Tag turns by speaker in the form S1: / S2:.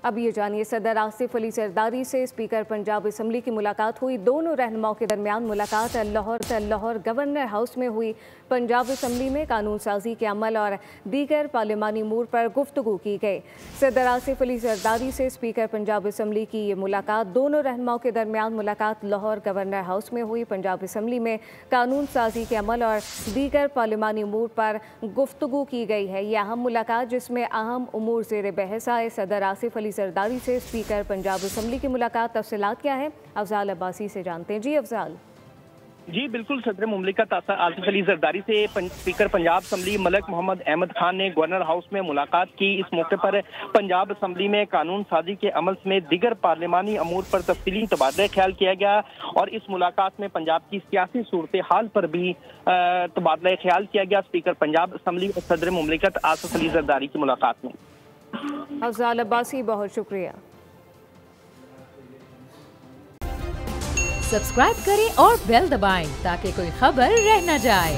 S1: अब ये जानिए, सदर आसिफ अली जरदारी से स्पीकर पंजाब असम्बली की मुलाकात हुई। दोनों रहनुमाओं के दरमियान मुलाकात लाहौर गवर्नर हाउस में हुई। पंजाब असम्बली में कानून साजी के अमल और दीगर पार्लिमानी अमूर पर गुफ्तगू की गई। सदर आसिफ अली जरदारी से स्पीकर पंजाब असम्बली की ये मुलाकात, दोनों रहनुमाओं के दरमियान मुलाकात लाहौर गवर्नर हाउस में हुई। पंजाब असम्बली में कानून साजी के अमल और दीगर पार्लिमानी अमूर पर गुफ्तगू की गई है। ये अहम मुलाकात जिसमें अहम उमूर ज़ेर बहस आए। सदर आसिफ अली जरदारी से स्पीकर पंजाब असम्बली की मुलाकात, तफसीलात क्या है, अफजाल अब्बासी से जानते हैं। जी अफजाल।
S2: जी बिल्कुल, सदर मुमलिकत आसिफ अली जरदारी से स्पीकर पंजाब असम्बली मलिक मोहम्मद अहमद खान ने गवर्नर हाउस में मुलाकात की। इस मौके पर पंजाब असम्बली में कानून साजी के अमल में दिगर पार्लिमानी अमूर पर तफसीली तबादला ख्याल किया गया और इस मुलाकात में पंजाब की सियासी सूरत हाल पर भी तबादला ख्याल किया गया। स्पीकर पंजाब असम्बली और सदर मुमलिकत आसिफ अली जरदारी की मुलाकात में।
S1: अफजाल अब्बासी, बहुत शुक्रिया।
S3: सब्सक्राइब करें और बेल दबाएं ताकि कोई खबर रह न जाए।